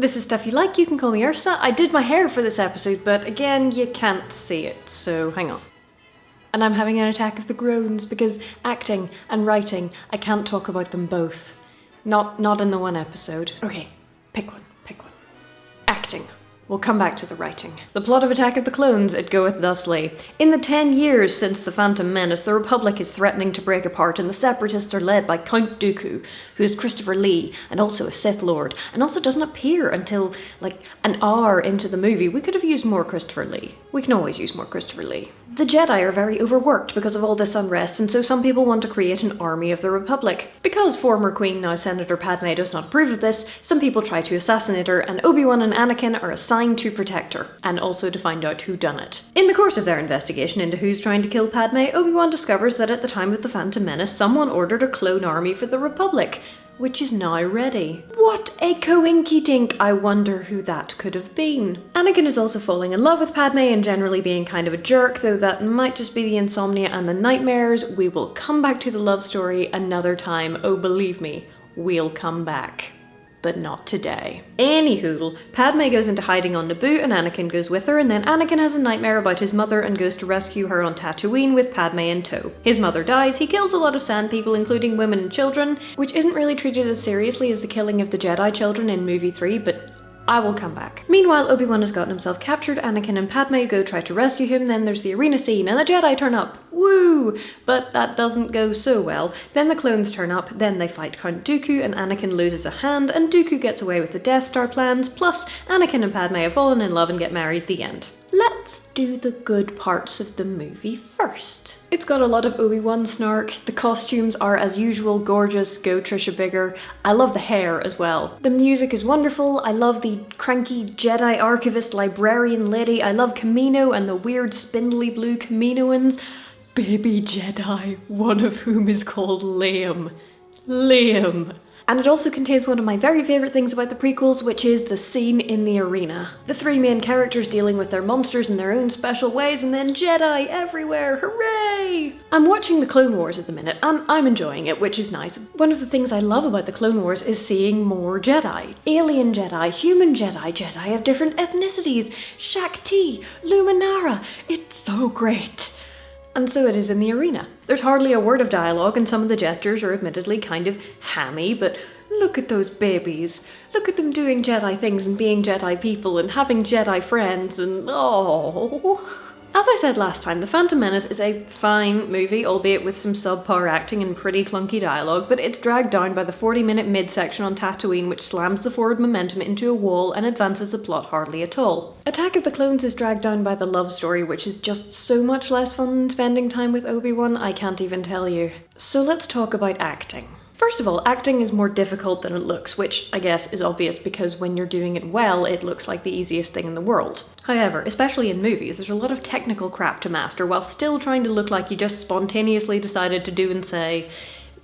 This is Stuff You Like, you can call me Ursa. I did my hair for this episode, but again, you can't see it, so hang on. And I'm having an attack of the groans because acting and writing, I can't talk about them both. Not in the one episode. Okay, pick one. Acting. We'll come back to the writing. The plot of Attack of the Clones, it goeth thusly. In the 10 years since the Phantom Menace, the Republic is threatening to break apart, and the Separatists are led by Count Dooku, who is Christopher Lee, and also a Sith Lord, and also doesn't appear until, like, an hour into the movie. We could have used more Christopher Lee. We can always use more Christopher Lee. The Jedi are very overworked because of all this unrest, and so some people want to create an army of the Republic. Because former Queen, now Senator Padme, does not approve of this, some people try to assassinate her, and Obi-Wan and Anakin are assigned to protect her, and also to find out who done it. In the course of their investigation into who's trying to kill Padme, Obi-Wan discovers that at the time of the Phantom Menace, someone ordered a clone army for the Republic, which is now ready. What a coinky-dink! I wonder who that could have been. Anakin is also falling in love with Padme and generally being kind of a jerk, though that might just be the insomnia and the nightmares. We will come back to the love story another time. Oh, believe me, we'll come back. But not today. Anywho, Padme goes into hiding on Naboo and Anakin goes with her, and then Anakin has a nightmare about his mother and goes to rescue her on Tatooine with Padme in tow. His mother dies, he kills a lot of sand people including women and children, which isn't really treated as seriously as the killing of the Jedi children in movie 3, but I will come back. Meanwhile, Obi-Wan has gotten himself captured, Anakin and Padme go try to rescue him, then there's the arena scene and the Jedi turn up. Woo! But that doesn't go so well. Then the clones turn up, then they fight Count Dooku and Anakin loses a hand and Dooku gets away with the Death Star plans, plus Anakin and Padme have fallen in love and get married, the end. Let's do the good parts of the movie first. It's got a lot of Obi-Wan snark, the costumes are as usual gorgeous, go Trisha Bigger. I love the hair as well. The music is wonderful, I love the cranky Jedi archivist librarian lady, I love Kamino and the weird spindly blue Kaminoans. Baby Jedi, one of whom is called Liam. Liam. And it also contains one of my very favourite things about the prequels, which is the scene in the arena. The three main characters dealing with their monsters in their own special ways, and then Jedi everywhere, hooray! I'm watching the Clone Wars at the minute, and I'm enjoying it, which is nice. One of the things I love about the Clone Wars is seeing more Jedi. Alien Jedi, human Jedi, Jedi of different ethnicities, Shak Ti, Luminara, it's so great. And so it is in the arena. There's hardly a word of dialogue and some of the gestures are admittedly kind of hammy, but look at those babies. Look at them doing Jedi things and being Jedi people and having Jedi friends and oh. As I said last time, The Phantom Menace is a fine movie, albeit with some subpar acting and pretty clunky dialogue, but it's dragged down by the 40-minute midsection on Tatooine which slams the forward momentum into a wall and advances the plot hardly at all. Attack of the Clones is dragged down by the love story, which is just so much less fun than spending time with Obi-Wan, I can't even tell you. So let's talk about acting. First of all, acting is more difficult than it looks, which I guess is obvious because when you're doing it well, it looks like the easiest thing in the world. However, especially in movies, there's a lot of technical crap to master while still trying to look like you just spontaneously decided to do and say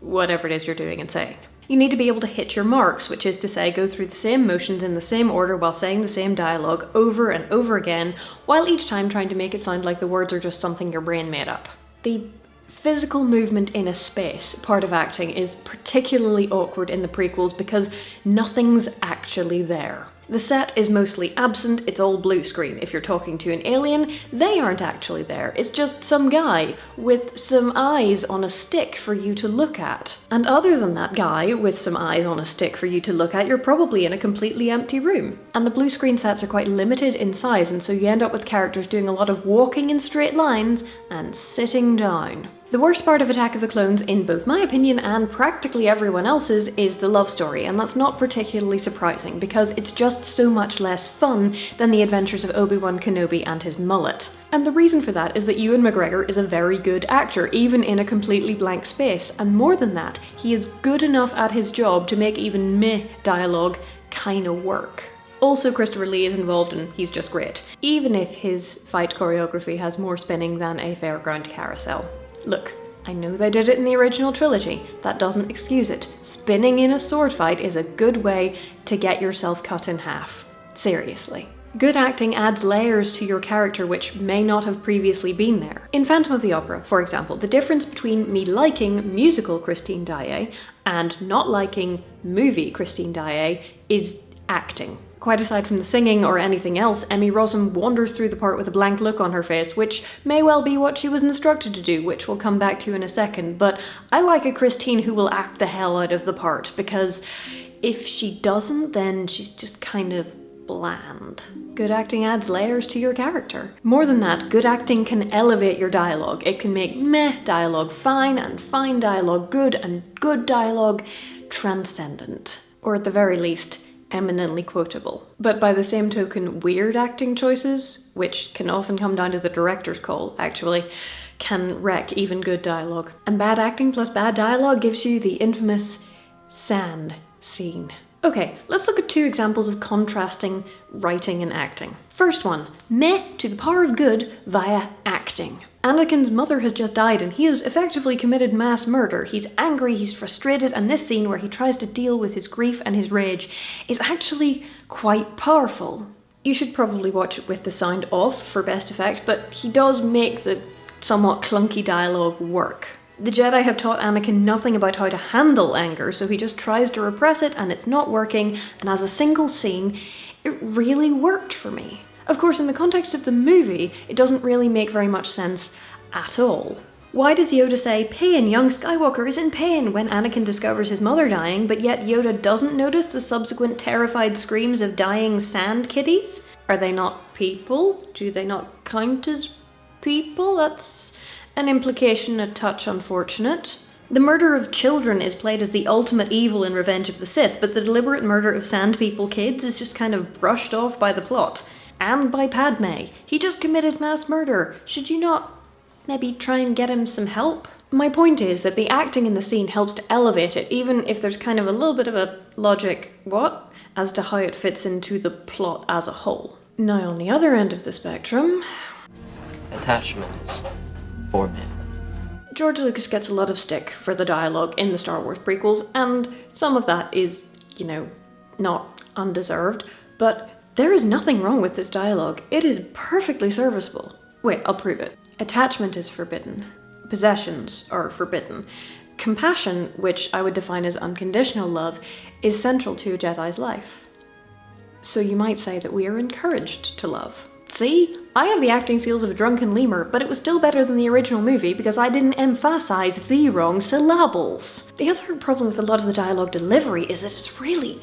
whatever it is you're doing and saying. You need to be able to hit your marks, which is to say go through the same motions in the same order while saying the same dialogue over and over again, while each time trying to make it sound like the words are just something your brain made up. The physical movement in a space part of acting is particularly awkward in the prequels because nothing's actually there. The set is mostly absent, it's all blue screen. If you're talking to an alien, they aren't actually there. It's just some guy with some eyes on a stick for you to look at. And other than that guy with some eyes on a stick for you to look at, you're probably in a completely empty room. And the blue screen sets are quite limited in size, and so you end up with characters doing a lot of walking in straight lines and sitting down. The worst part of Attack of the Clones, in both my opinion and practically everyone else's, is the love story, and that's not particularly surprising because it's just so much less fun than the adventures of Obi-Wan Kenobi and his mullet. And the reason for that is that Ewan McGregor is a very good actor, even in a completely blank space, and more than that, he is good enough at his job to make even meh dialogue kinda work. Also, Christopher Lee is involved and he's just great, even if his fight choreography has more spinning than a fairground carousel. Look, I know they did it in the original trilogy, that doesn't excuse it. Spinning in a sword fight is a good way to get yourself cut in half. Seriously. Good acting adds layers to your character which may not have previously been there. In Phantom of the Opera, for example, the difference between me liking musical Christine Daae and not liking movie Christine Daae is acting. Quite aside from the singing or anything else, Emmy Rossum wanders through the part with a blank look on her face, which may well be what she was instructed to do, which we'll come back to in a second, but I like a Christine who will act the hell out of the part, because if she doesn't, then she's just kind of bland. Good acting adds layers to your character. More than that, good acting can elevate your dialogue. It can make meh dialogue fine, and fine dialogue good, and good dialogue transcendent. Or at the very least, eminently quotable. But by the same token, weird acting choices, which can often come down to the director's call, actually, can wreck even good dialogue. And bad acting plus bad dialogue gives you the infamous sand scene. Okay, let's look at two examples of contrasting writing and acting. First one, meh to the power of good via acting. Anakin's mother has just died and he has effectively committed mass murder. He's angry, he's frustrated, and this scene where he tries to deal with his grief and his rage is actually quite powerful. You should probably watch it with the sound off for best effect, but he does make the somewhat clunky dialogue work. The Jedi have taught Anakin nothing about how to handle anger, so he just tries to repress it and it's not working, and as a single scene, it really worked for me. Of course, in the context of the movie, it doesn't really make very much sense at all. Why does Yoda say, "Pain, young Skywalker is in pain," when Anakin discovers his mother dying, but yet Yoda doesn't notice the subsequent terrified screams of dying sand kitties? Are they not people? Do they not count as people? That's an implication a touch unfortunate. The murder of children is played as the ultimate evil in Revenge of the Sith, but the deliberate murder of sand people kids is just kind of brushed off by the plot. And by Padme. He just committed mass murder. Should you not maybe try and get him some help? My point is that the acting in the scene helps to elevate it, even if there's kind of a little bit of a logic what as to how it fits into the plot as a whole. Now on the other end of the spectrum, attachment is 4 men. George Lucas gets a lot of stick for the dialogue in the Star Wars prequels, and some of that is, not undeserved, but there is nothing wrong with this dialogue. It is perfectly serviceable. Wait, I'll prove it. Attachment is forbidden. Possessions are forbidden. Compassion, which I would define as unconditional love, is central to a Jedi's life. So you might say that we are encouraged to love. See? I have the acting skills of a drunken lemur, but it was still better than the original movie because I didn't emphasize the wrong syllables. The other problem with a lot of the dialogue delivery is that it's really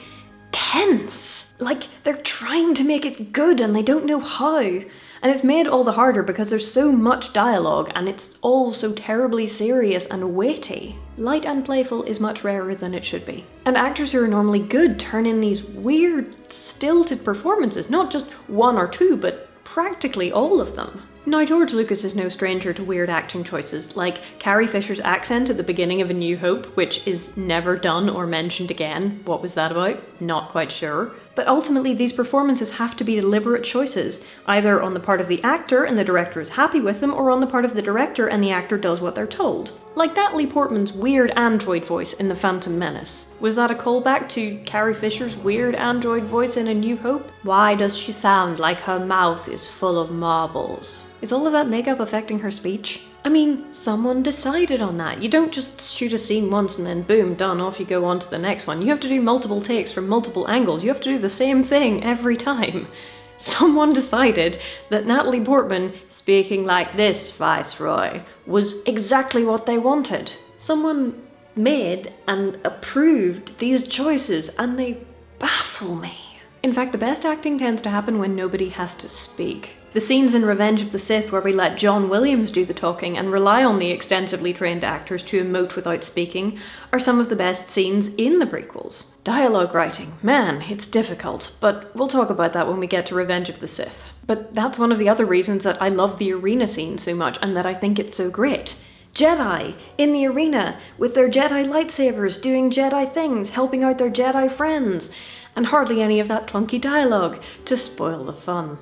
tense. Like, they're trying to make it good and they don't know how. And it's made all the harder because there's so much dialogue and it's all so terribly serious and weighty. Light and playful is much rarer than it should be. And actors who are normally good turn in these weird, stilted performances, not just one or two, but practically all of them. Now, George Lucas is no stranger to weird acting choices, like Carrie Fisher's accent at the beginning of A New Hope, which is never done or mentioned again. What was that about? Not quite sure. But ultimately, these performances have to be deliberate choices, either on the part of the actor and the director is happy with them, or on the part of the director and the actor does what they're told. Like Natalie Portman's weird android voice in The Phantom Menace. Was that a callback to Carrie Fisher's weird android voice in A New Hope? Why does she sound like her mouth is full of marbles? Is all of that makeup affecting her speech? I mean, someone decided on that. You don't just shoot a scene once and then boom, done, off you go on to the next one. You have to do multiple takes from multiple angles. You have to do the same thing every time. Someone decided that Natalie Portman speaking like this, Viceroy, was exactly what they wanted. Someone made and approved these choices and they baffle me. In fact, the best acting tends to happen when nobody has to speak. The scenes in Revenge of the Sith where we let John Williams do the talking and rely on the extensively trained actors to emote without speaking are some of the best scenes in the prequels. Dialogue writing, man, it's difficult, but we'll talk about that when we get to Revenge of the Sith. But that's one of the other reasons that I love the arena scene so much and that I think it's so great. Jedi in the arena with their Jedi lightsabers doing Jedi things, helping out their Jedi friends, and hardly any of that clunky dialogue to spoil the fun.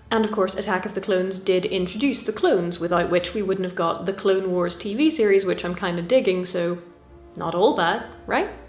And of course, Attack of the Clones did introduce the clones, without which we wouldn't have got the Clone Wars TV series, which I'm kind of digging, so not all bad, right?